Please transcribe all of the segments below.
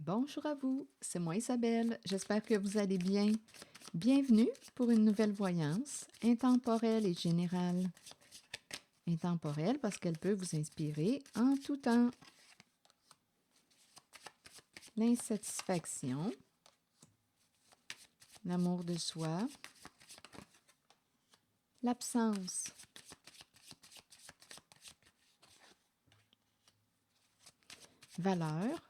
Bonjour à vous, c'est moi Isabelle, j'espère que vous allez bien. Bienvenue pour une nouvelle voyance intemporelle et générale. Intemporelle parce qu'elle peut vous inspirer en tout temps. L'insatisfaction, l'amour de soi, l'absence, valeur.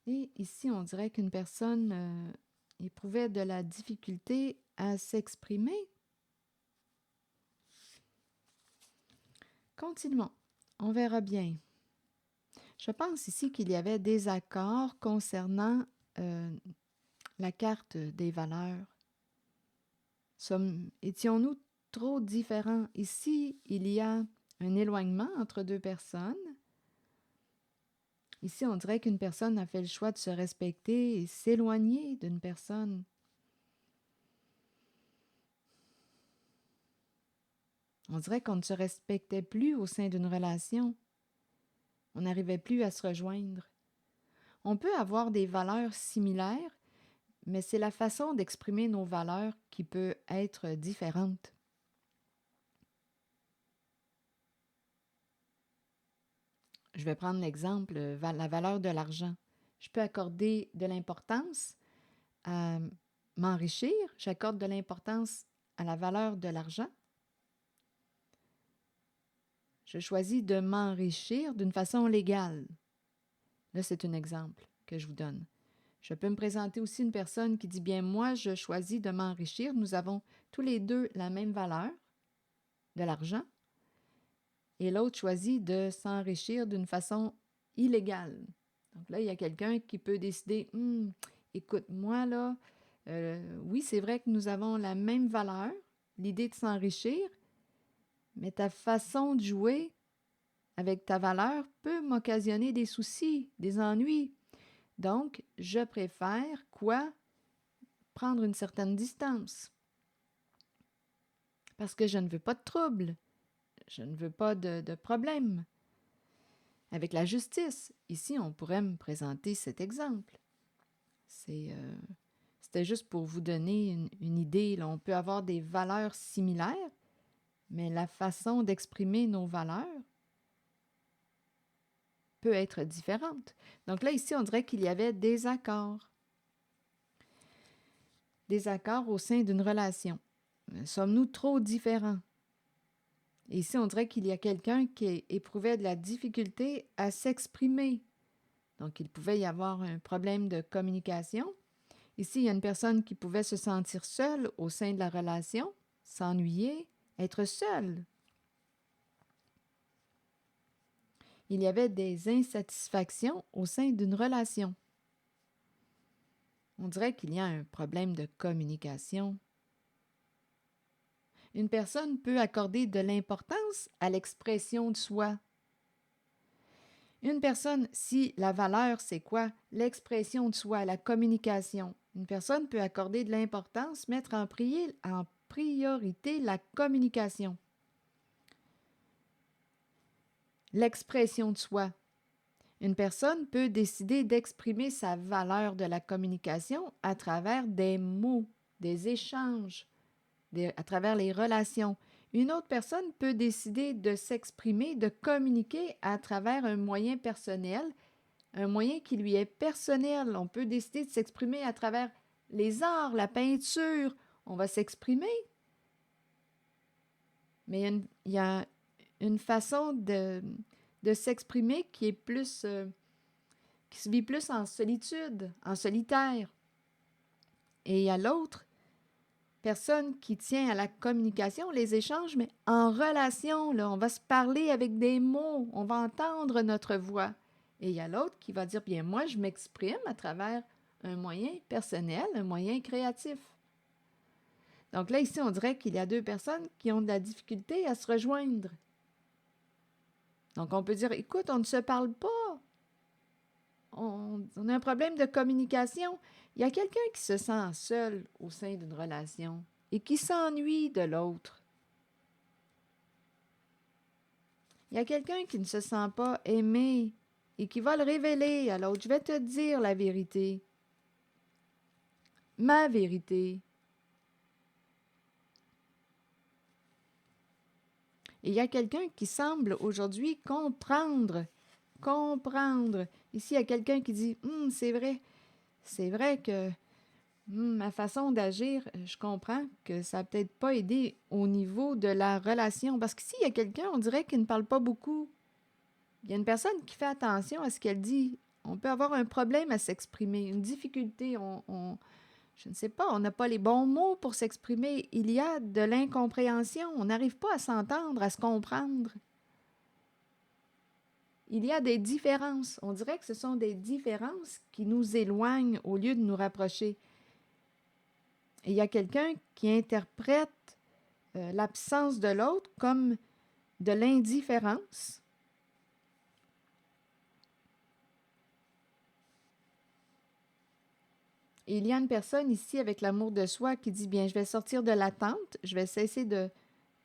Et ici, on dirait qu'une personne éprouvait de la difficulté à s'exprimer. Continuons, on verra bien. Je pense ici qu'il y avait des accords concernant la carte des valeurs. Étions-nous trop différents? Ici, il y a un éloignement entre deux personnes. Ici, on dirait qu'une personne a fait le choix de se respecter et s'éloigner d'une personne. On dirait qu'on ne se respectait plus au sein d'une relation. On n'arrivait plus à se rejoindre. On peut avoir des valeurs similaires, mais c'est la façon d'exprimer nos valeurs qui peut être différente. Je vais prendre l'exemple, la valeur de l'argent. Je peux accorder de l'importance à m'enrichir. J'accorde de l'importance à la valeur de l'argent. Je choisis de m'enrichir d'une façon légale. Là, c'est un exemple que je vous donne. Je peux me présenter aussi une personne qui dit, bien, moi, je choisis de m'enrichir. Nous avons tous les deux la même valeur de l'argent. Et l'autre choisit de s'enrichir d'une façon illégale. Donc là, il y a quelqu'un qui peut décider, écoute, moi, là, oui, c'est vrai que nous avons la même valeur, l'idée de s'enrichir, mais ta façon de jouer avec ta valeur peut m'occasionner des soucis, des ennuis. Donc, je préfère quoi? Prendre une certaine distance. Parce que je ne veux pas de trouble. Je ne veux pas de problème. Avec la justice, ici, on pourrait me présenter cet exemple. C'était juste pour vous donner une idée. Là. On peut avoir des valeurs similaires, mais la façon d'exprimer nos valeurs peut être différente. Donc là, ici, on dirait qu'il y avait des accords. Des accords au sein d'une relation. Sommes-nous trop différents? Et ici, on dirait qu'il y a quelqu'un qui éprouvait de la difficulté à s'exprimer. Donc, il pouvait y avoir un problème de communication. Ici, il y a une personne qui pouvait se sentir seule au sein de la relation, s'ennuyer, être seule. Il y avait des insatisfactions au sein d'une relation. On dirait qu'il y a un problème de communication. Une personne peut accorder de l'importance à l'expression de soi. Une personne, si la valeur, c'est quoi? L'expression de soi, la communication. Une personne peut accorder de l'importance, mettre en priorité la communication. L'expression de soi. Une personne peut décider d'exprimer sa valeur de la communication à travers des mots, des échanges, à travers les relations. Une autre personne peut décider de s'exprimer, de communiquer à travers un moyen personnel, un moyen qui lui est personnel. On peut décider de s'exprimer à travers les arts, la peinture. On va s'exprimer. Mais il y a une façon de s'exprimer qui est plus, qui se vit plus en solitude, en solitaire. Et il y a l'autre personne qui tient à la communication, les échanges, mais en relation, là, on va se parler avec des mots, on va entendre notre voix. Et il y a l'autre qui va dire, bien, moi, je m'exprime à travers un moyen personnel, un moyen créatif. Donc là, ici, on dirait qu'il y a deux personnes qui ont de la difficulté à se rejoindre. Donc, on peut dire, écoute, on ne se parle pas. On a un problème de communication. Il y a quelqu'un qui se sent seul au sein d'une relation et qui s'ennuie de l'autre. Il y a quelqu'un qui ne se sent pas aimé et qui va le révéler à l'autre. Je vais te dire la vérité, ma vérité. Et il y a quelqu'un qui semble aujourd'hui comprendre. Ici, il y a quelqu'un qui dit, c'est vrai que ma façon d'agir, je comprends que ça n'a peut-être pas aidé au niveau de la relation. Parce qu'ici, il y a quelqu'un, on dirait, qui ne parle pas beaucoup. Il y a une personne qui fait attention à ce qu'elle dit. On peut avoir un problème à s'exprimer, une difficulté. Je ne sais pas, on n'a pas les bons mots pour s'exprimer. Il y a de l'incompréhension. On n'arrive pas à s'entendre, à se comprendre. Il y a des différences. On dirait que ce sont des différences qui nous éloignent au lieu de nous rapprocher. Et il y a quelqu'un qui interprète l'absence de l'autre comme de l'indifférence. Et il y a une personne ici avec l'amour de soi qui dit, bien, je vais sortir de l'attente, je vais cesser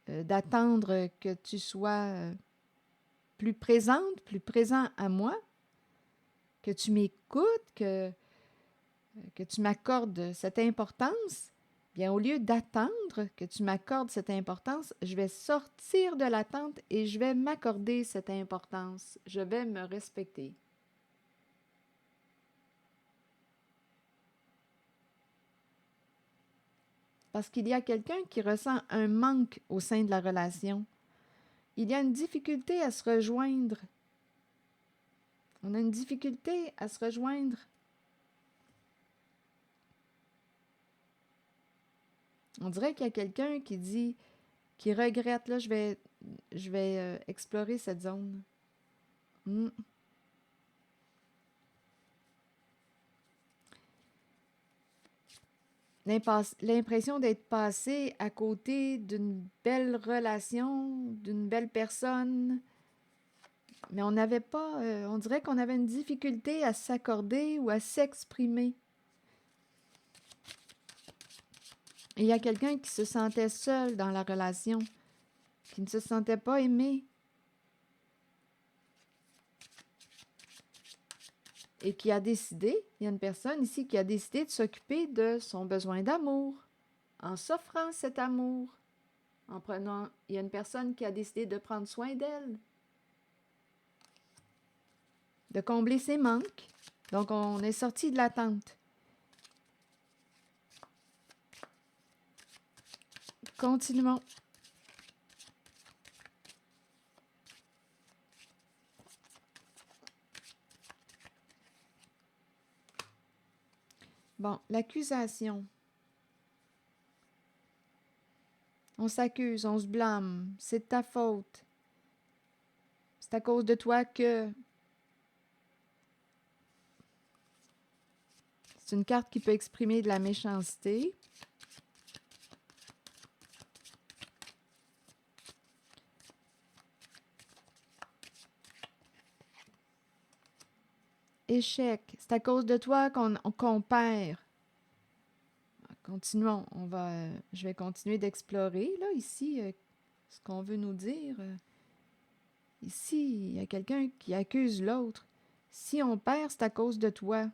d'attendre que tu sois plus présente, plus présent à moi, que tu m'écoutes, que tu m'accordes cette importance. Bien, au lieu d'attendre que tu m'accordes cette importance, je vais sortir de l'attente et je vais m'accorder cette importance. Je vais me respecter. Parce qu'il y a quelqu'un qui ressent un manque au sein de la relation. Il y a une difficulté à se rejoindre. On a une difficulté à se rejoindre. On dirait qu'il y a quelqu'un qui dit, qui regrette. Là, je vais explorer cette zone. L'impression d'être passé à côté d'une belle relation, d'une belle personne. Mais on n'avait pas, on dirait qu'on avait une difficulté à s'accorder ou à s'exprimer. Et il y a quelqu'un qui se sentait seul dans la relation, qui ne se sentait pas aimé. Et qui a décidé, il y a une personne ici qui a décidé de s'occuper de son besoin d'amour, en s'offrant cet amour, il y a une personne qui a décidé de prendre soin d'elle, de combler ses manques. Donc, on est sorti de l'attente. Continuons. Bon, l'accusation. On s'accuse, on se blâme. C'est de ta faute. C'est à cause de toi que... C'est une carte qui peut exprimer de la méchanceté. Échec. C'est à cause de toi qu'on perd. Continuons. Je vais continuer d'explorer, là, ici, ce qu'on veut nous dire. Ici, il y a quelqu'un qui accuse l'autre. Si on perd, c'est à cause de toi.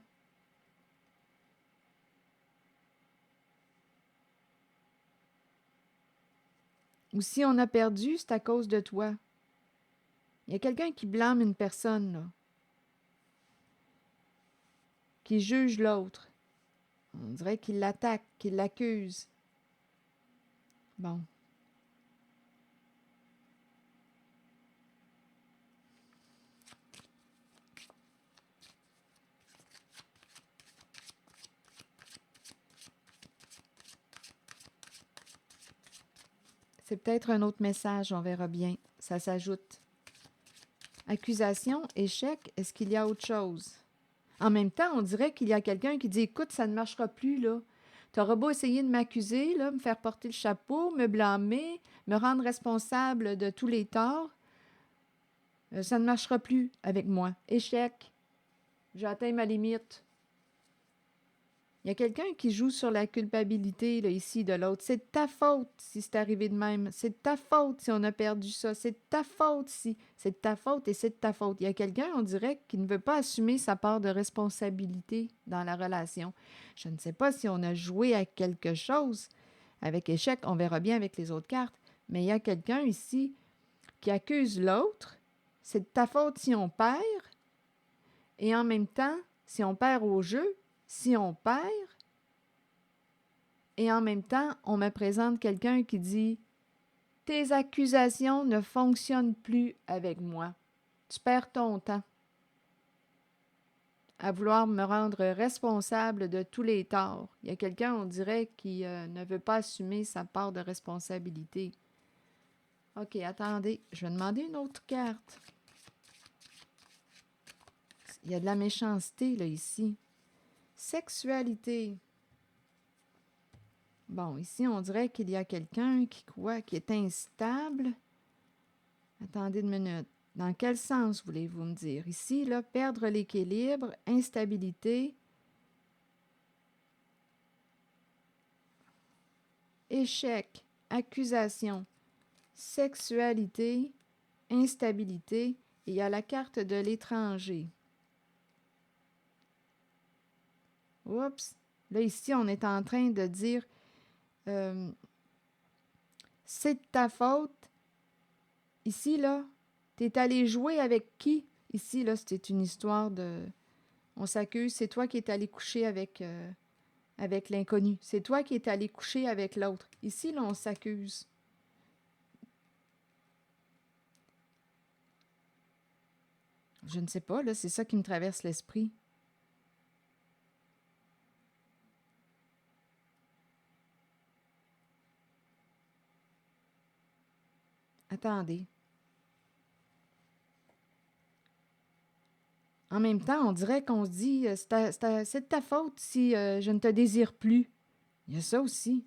Ou si on a perdu, c'est à cause de toi. Il y a quelqu'un qui blâme une personne, là, qui juge l'autre. On dirait qu'il l'attaque, qu'il l'accuse. Bon. C'est peut-être un autre message, on verra bien. Ça s'ajoute. Accusation, échec, est-ce qu'il y a autre chose? En même temps, on dirait qu'il y a quelqu'un qui dit, écoute, ça ne marchera plus, là. Tu auras beau essayer de m'accuser, là, me faire porter le chapeau, me blâmer, me rendre responsable de tous les torts. Ça ne marchera plus avec moi. Échec. J'ai atteint ma limite. Il Il y a quelqu'un qui joue sur la culpabilité, là, ici, de l'autre. C'est de ta faute si c'est arrivé de même. C'est de ta faute si on a perdu ça. C'est de ta faute si... C'est de ta faute et c'est de ta faute. Il y a quelqu'un, on dirait, qui ne veut pas assumer sa part de responsabilité dans la relation. Je ne sais pas si on a joué à quelque chose. Avec échec, on verra bien avec les autres cartes. Mais il y a quelqu'un ici qui accuse l'autre. C'est de ta faute si on perd. Et en même temps, si on perd au jeu, si on perd, et en même temps, on me présente quelqu'un qui dit « Tes accusations ne fonctionnent plus avec moi. Tu perds ton temps à vouloir me rendre responsable de tous les torts. » Il y a quelqu'un, on dirait, qui ne veut pas assumer sa part de responsabilité. OK, attendez, je vais demander une autre carte. Il y a de la méchanceté, là, ici. Sexualité. Bon, ici, on dirait qu'il y a quelqu'un qui est instable. Attendez une minute. Dans quel sens voulez-vous me dire? Ici, là, perdre l'équilibre, instabilité, échec, accusation, sexualité, instabilité, et il y a la carte de l'étranger. Oups! Là, ici, on est en train de dire c'est de ta faute. Ici, là, t'es allé jouer avec qui? Ici, là, c'était une histoire de... On s'accuse, c'est toi qui es allé coucher avec l'inconnu. C'est toi qui es allé coucher avec l'autre. Ici, là, on s'accuse. Je ne sais pas, là, c'est ça qui me traverse l'esprit. Attendez. En même temps, on dirait qu'on se dit, c'est de ta faute si je ne te désire plus. Il y a ça aussi.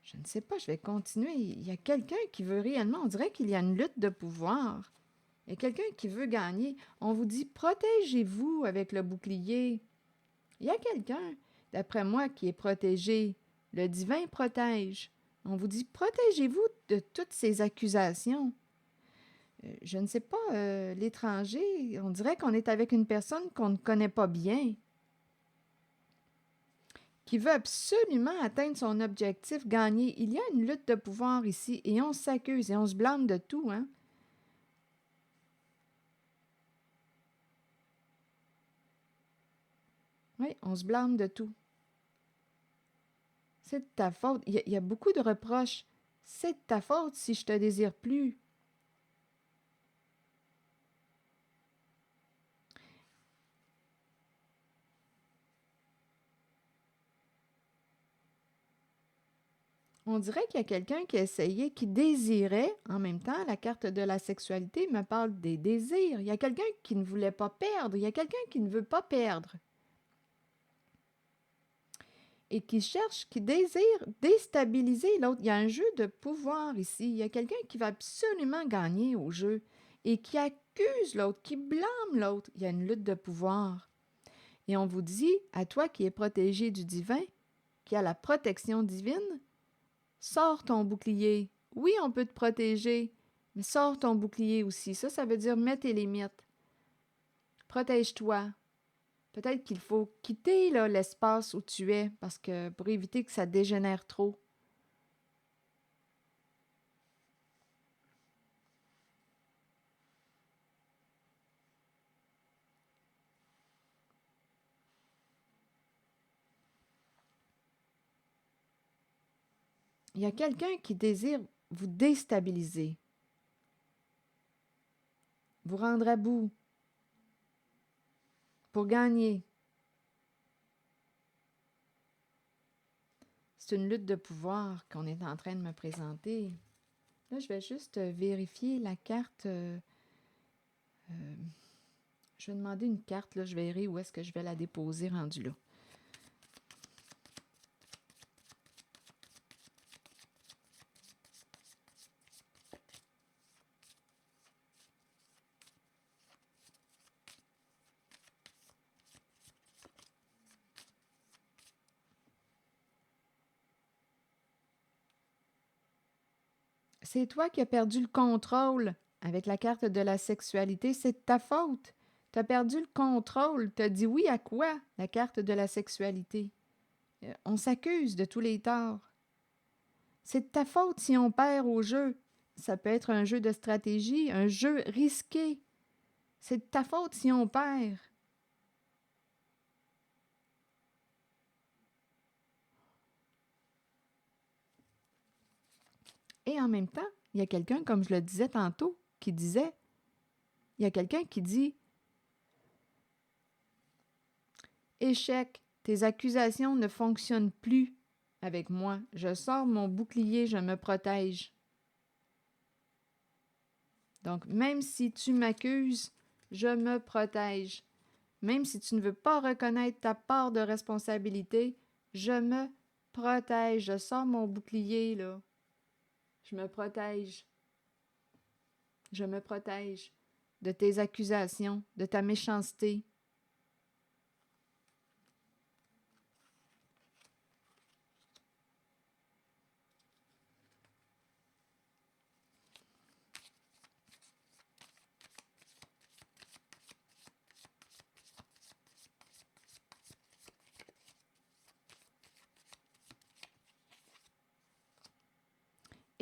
Je ne sais pas, je vais continuer. Il y a quelqu'un qui veut réellement, on dirait qu'il y a une lutte de pouvoir. Il y a quelqu'un qui veut gagner. On vous dit, protégez-vous avec le bouclier. Il y a quelqu'un, d'après moi, qui est protégé. Le divin protège. On vous dit, protégez-vous de toutes ces accusations. Je ne sais pas, l'étranger, on dirait qu'on est avec une personne qu'on ne connaît pas bien, qui veut absolument atteindre son objectif, gagner. Il y a une lutte de pouvoir ici et on s'accuse et on se blâme de tout, hein? Oui, on se blâme de tout. C'est de ta faute. Il y a beaucoup de reproches. C'est de ta faute si je te désire plus. On dirait qu'il y a quelqu'un qui essayait, qui désirait, en même temps, la carte de la sexualité me parle des désirs. Il y a quelqu'un qui ne voulait pas perdre. Il y a quelqu'un qui ne veut pas perdre. Et qui cherche, qui désire déstabiliser l'autre. Il y a un jeu de pouvoir ici. Il y a quelqu'un qui va absolument gagner au jeu et qui accuse l'autre, qui blâme l'autre. Il y a une lutte de pouvoir. Et on vous dit, à toi qui es protégé du divin, qui a la protection divine, sors ton bouclier. Oui, on peut te protéger, mais sors ton bouclier aussi. Ça veut dire mets tes limites. Protège-toi. Peut-être qu'il faut quitter là, l'espace où tu es parce que pour éviter que ça dégénère trop. Il y a quelqu'un qui désire vous déstabiliser, vous rendre à bout pour gagner. C'est une lutte de pouvoir qu'on est en train de me présenter. Là, je vais juste vérifier la carte. Je vais demander une carte. Là, je verrai où est-ce que je vais la déposer rendue là. C'est toi qui as perdu le contrôle avec la carte de la sexualité. C'est de ta faute. Tu as perdu le contrôle. Tu as dit oui à quoi, la carte de la sexualité? On s'accuse de tous les torts. C'est de ta faute si on perd au jeu. Ça peut être un jeu de stratégie, un jeu risqué. C'est de ta faute si on perd. Et en même temps, il y a quelqu'un, comme je le disais tantôt, qui disait, il y a quelqu'un qui dit, échec, tes accusations ne fonctionnent plus avec moi. Je sors mon bouclier, je me protège. Donc, même si tu m'accuses, je me protège. Même si tu ne veux pas reconnaître ta part de responsabilité, je me protège. Je sors mon bouclier, là. Je me protège. Je me protège de tes accusations, de ta méchanceté.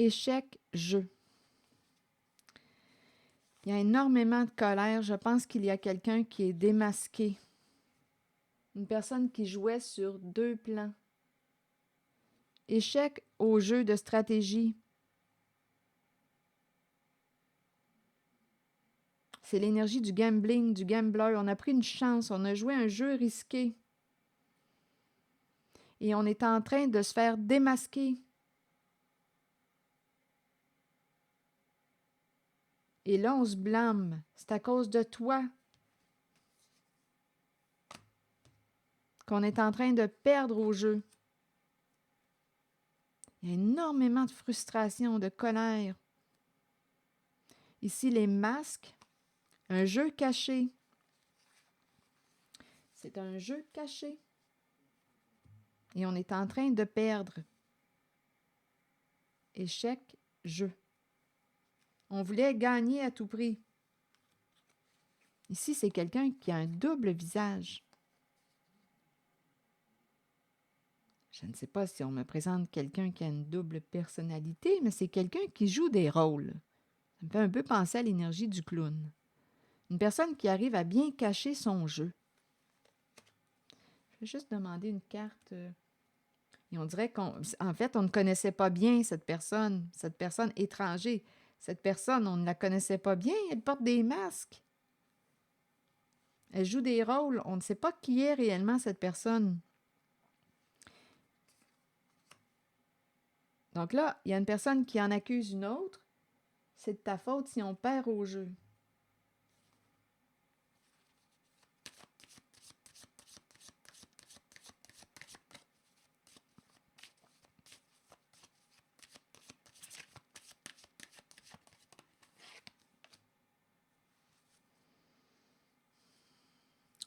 Échec, jeu. Il y a énormément de colère. Je pense qu'il y a quelqu'un qui est démasqué. Une personne qui jouait sur deux plans. Échec au jeu de stratégie. C'est l'énergie du gambling, du gambler. On a pris une chance, on a joué un jeu risqué. Et on est en train de se faire démasquer. Et là, on se blâme. C'est à cause de toi qu'on est en train de perdre au jeu. Il y a énormément de frustration, de colère. Ici, les masques, un jeu caché. C'est un jeu caché. Et on est en train de perdre. Échec, jeu. On voulait gagner à tout prix. Ici, c'est quelqu'un qui a un double visage. Je ne sais pas si on me présente quelqu'un qui a une double personnalité, mais c'est quelqu'un qui joue des rôles. Ça me fait un peu penser à l'énergie du clown. Une personne qui arrive à bien cacher son jeu. Je vais juste demander une carte. Et on dirait qu'en fait, on ne connaissait pas bien cette personne étrangère. Cette personne, on ne la connaissait pas bien, elle porte des masques. Elle joue des rôles, on ne sait pas qui est réellement cette personne. Donc là, il y a une personne qui en accuse une autre. C'est de ta faute si on perd au jeu.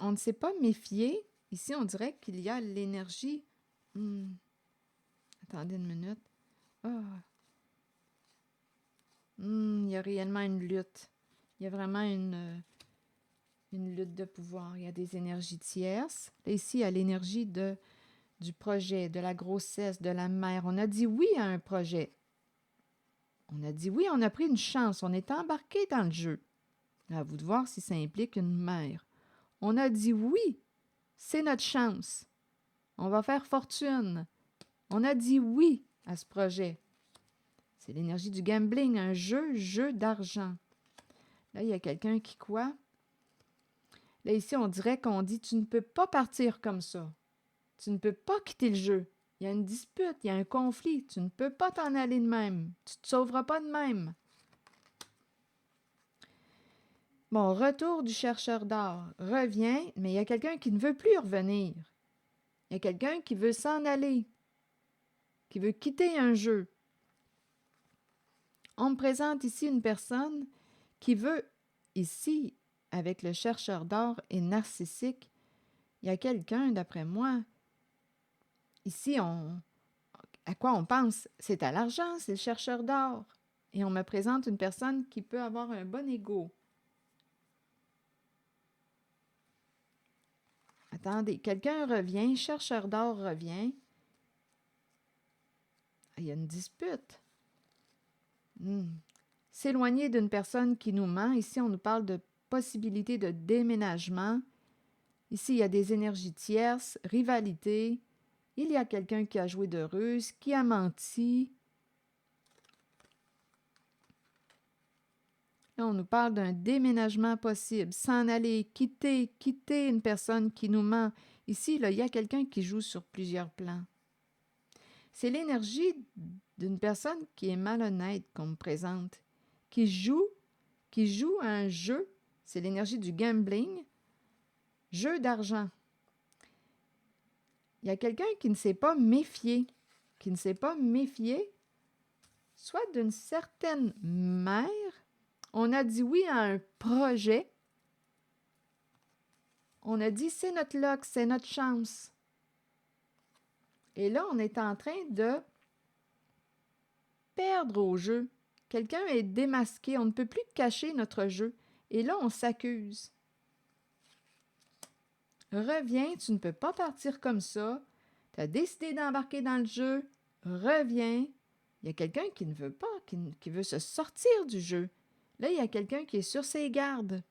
On ne s'est pas méfié. Ici, on dirait qu'il y a l'énergie. Attendez une minute. Il y a réellement une lutte. Il y a vraiment une lutte de pouvoir. Il y a des énergies tierces. Là, ici, il y a l'énergie du projet, de la grossesse, de la mère. On a dit oui à un projet. On a dit oui, on a pris une chance. On est embarqué dans le jeu. Là, à vous de voir si ça implique une mère. On a dit oui, c'est notre chance. On va faire fortune. On a dit oui à ce projet. C'est l'énergie du gambling, un jeu d'argent. Là, il y a quelqu'un qui quoi? Là, ici, on dirait qu'on dit « Tu ne peux pas partir comme ça. Tu ne peux pas quitter le jeu. Il y a une dispute, il y a un conflit. Tu ne peux pas t'en aller de même. Tu ne te sauveras pas de même. » Bon, retour du chercheur d'or. Revient, mais il y a quelqu'un qui ne veut plus revenir. Il y a quelqu'un qui veut s'en aller, qui veut quitter un jeu. On me présente ici une personne qui veut, ici, avec le chercheur d'or et narcissique, il y a quelqu'un, d'après moi, ici, à quoi on pense? C'est à l'argent, c'est le chercheur d'or. Et on me présente une personne qui peut avoir un bon ego. Attendez, quelqu'un revient, chercheur d'or revient. Il y a une dispute. S'éloigner d'une personne qui nous ment. Ici, on nous parle de possibilité de déménagement. Ici, il y a des énergies tierces, rivalité. Il y a quelqu'un qui a joué de ruse, qui a menti. Là, on nous parle d'un déménagement possible, s'en aller, quitter une personne qui nous ment. Ici, là, il y a quelqu'un qui joue sur plusieurs plans. C'est l'énergie d'une personne qui est malhonnête qu'on me présente, qui joue à un jeu. C'est l'énergie du gambling, jeu d'argent. Il y a quelqu'un qui ne s'est pas méfié, soit d'une certaine mère. On a dit oui à un projet. On a dit c'est notre luck, c'est notre chance. Et là, on est en train de perdre au jeu. Quelqu'un est démasqué, on ne peut plus cacher notre jeu. Et là, on s'accuse. Reviens, tu ne peux pas partir comme ça. Tu as décidé d'embarquer dans le jeu. Reviens. Il y a quelqu'un qui ne veut pas, qui veut se sortir du jeu. Là, il y a quelqu'un qui est sur ses gardes.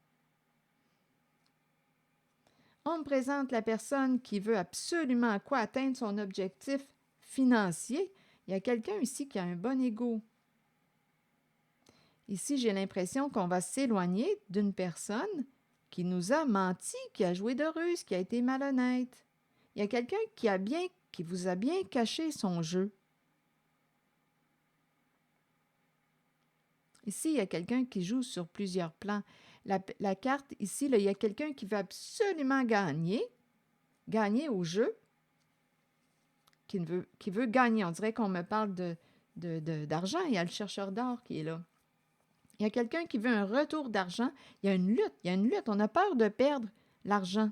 On me présente la personne qui veut absolument atteindre son objectif financier. Il y a quelqu'un ici qui a un bon ego. Ici, j'ai l'impression qu'on va s'éloigner d'une personne qui nous a menti, qui a joué de ruse, qui a été malhonnête. Il y a quelqu'un qui vous a bien caché son jeu. Ici, il y a quelqu'un qui joue sur plusieurs plans. La carte, ici, là, il y a quelqu'un qui veut absolument gagner au jeu, qui veut gagner. On dirait qu'on me parle d'argent. Il y a le chercheur d'or qui est là. Il y a quelqu'un qui veut un retour d'argent. Il y a une lutte. On a peur de perdre l'argent.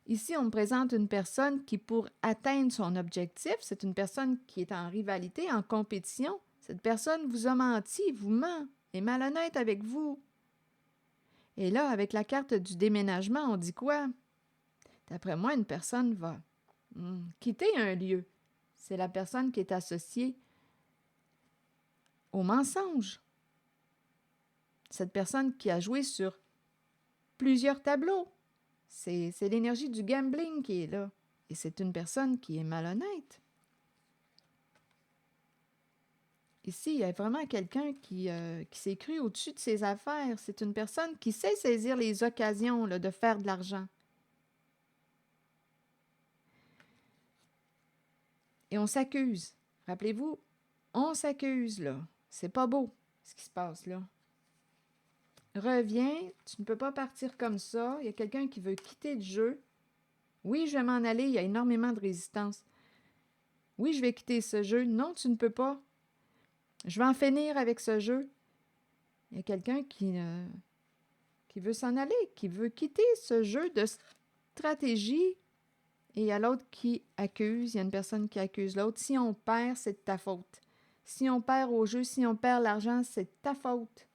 Ici, on me présente une personne qui, pour atteindre son objectif, c'est une personne qui est en rivalité, en compétition. Cette personne vous a menti, vous ment, est malhonnête avec vous. Et là, avec la carte du déménagement, on dit quoi? D'après moi, une personne va quitter un lieu. C'est la personne qui est associée au mensonge. Cette personne qui a joué sur plusieurs tableaux. C'est l'énergie du gambling qui est là. Et c'est une personne qui est malhonnête. Ici, il y a vraiment quelqu'un qui s'est cru au-dessus de ses affaires. C'est une personne qui sait saisir les occasions là, de faire de l'argent. Et on s'accuse. Rappelez-vous, on s'accuse, là. C'est pas beau, ce qui se passe, là. Reviens, tu ne peux pas partir comme ça. Il y a quelqu'un qui veut quitter le jeu. Oui, je vais m'en aller, il y a énormément de résistance. Oui, je vais quitter ce jeu. Non, tu ne peux pas. Je vais en finir avec ce jeu. Il y a quelqu'un qui veut s'en aller, qui veut quitter ce jeu de stratégie. Et il y a l'autre qui accuse. Il y a une personne qui accuse l'autre. Si on perd, c'est de ta faute. Si on perd au jeu, si on perd l'argent, c'est de ta faute.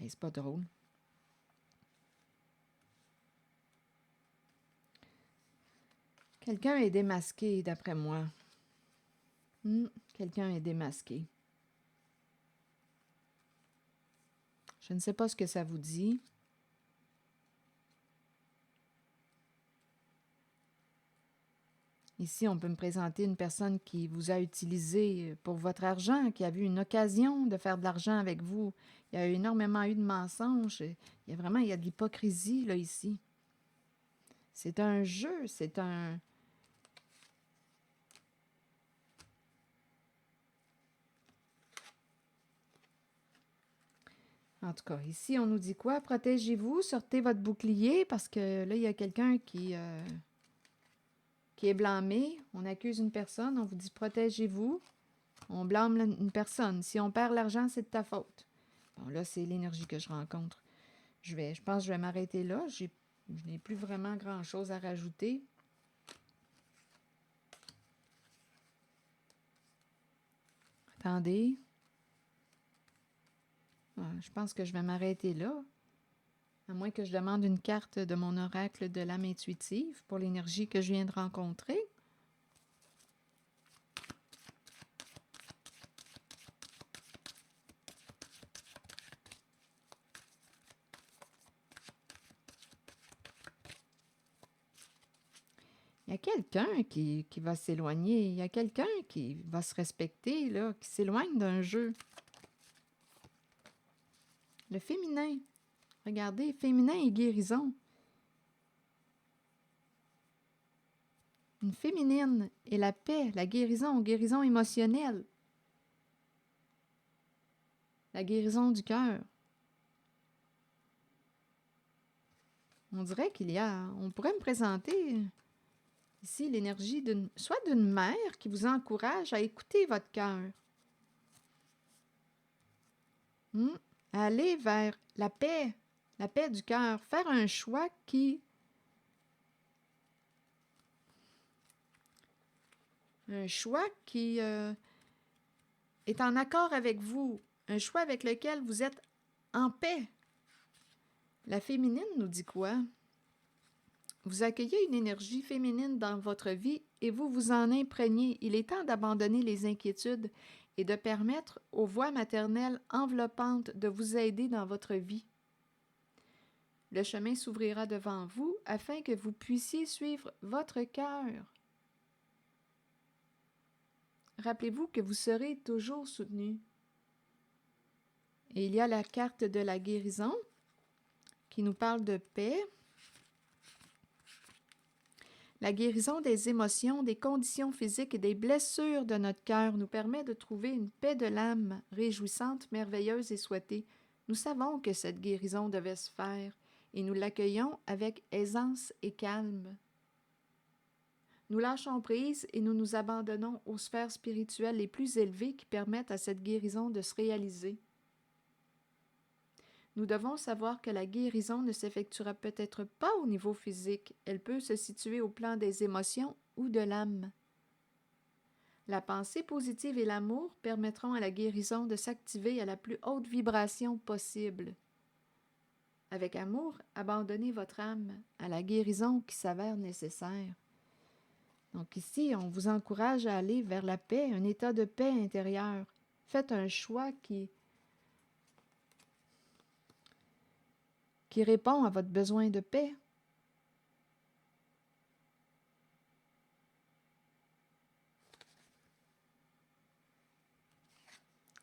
Et c'est pas drôle. Quelqu'un est démasqué, d'après moi. Quelqu'un est démasqué. Je ne sais pas ce que ça vous dit. Ici, on peut me présenter une personne qui vous a utilisé pour votre argent, qui a vu une occasion de faire de l'argent avec vous. Il y a énormément eu de mensonges. Il y a de l'hypocrisie, là, ici. C'est un jeu, c'est un... En tout cas, ici, on nous dit quoi? Protégez-vous, sortez votre bouclier, parce que là, il y a quelqu'un qui est blâmé. On accuse une personne, on vous dit protégez-vous. On blâme une personne. Si on perd l'argent, c'est de ta faute. Bon, là, c'est l'énergie que je rencontre. Je pense que je vais m'arrêter là. Je n'ai plus vraiment grand-chose à rajouter. Attendez. Je pense que je vais m'arrêter là. À moins que je demande une carte de mon oracle de l'âme intuitive pour l'énergie que je viens de rencontrer. Il y a quelqu'un qui va s'éloigner. Il y a quelqu'un qui va se respecter, là, qui s'éloigne d'un jeu. Le féminin. Regardez, féminin et guérison. Une féminine et la paix, la guérison émotionnelle. La guérison du cœur. On dirait on pourrait me présenter ici l'énergie soit d'une mère qui vous encourage à écouter votre cœur. À aller vers la paix du cœur, faire un choix qui est en accord avec vous, un choix avec lequel vous êtes en paix. La féminine nous dit quoi? Vous accueillez une énergie féminine dans votre vie et vous vous en imprégnez. Il est temps d'abandonner les inquiétudes et de permettre aux voix maternelles enveloppantes de vous aider dans votre vie. Le chemin s'ouvrira devant vous afin que vous puissiez suivre votre cœur. Rappelez-vous que vous serez toujours soutenu. Et il y a la carte de la guérison qui nous parle de paix. La guérison des émotions, des conditions physiques et des blessures de notre cœur nous permet de trouver une paix de l'âme réjouissante, merveilleuse et souhaitée. Nous savons que cette guérison devait se faire et nous l'accueillons avec aisance et calme. Nous lâchons prise et nous nous abandonnons aux sphères spirituelles les plus élevées qui permettent à cette guérison de se réaliser. Nous devons savoir que la guérison ne s'effectuera peut-être pas au niveau physique, elle peut se situer au plan des émotions ou de l'âme. La pensée positive et l'amour permettront à la guérison de s'activer à la plus haute vibration possible. Avec amour, abandonnez votre âme à la guérison qui s'avère nécessaire. Donc ici, on vous encourage à aller vers la paix, un état de paix intérieure. Faites un choix qui répond à votre besoin de paix.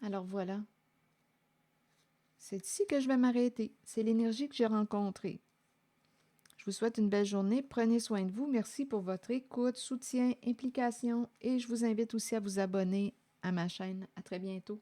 Alors voilà. C'est ici que je vais m'arrêter. C'est l'énergie que j'ai rencontrée. Je vous souhaite une belle journée. Prenez soin de vous. Merci pour votre écoute, soutien, implication et je vous invite aussi à vous abonner à ma chaîne. À très bientôt.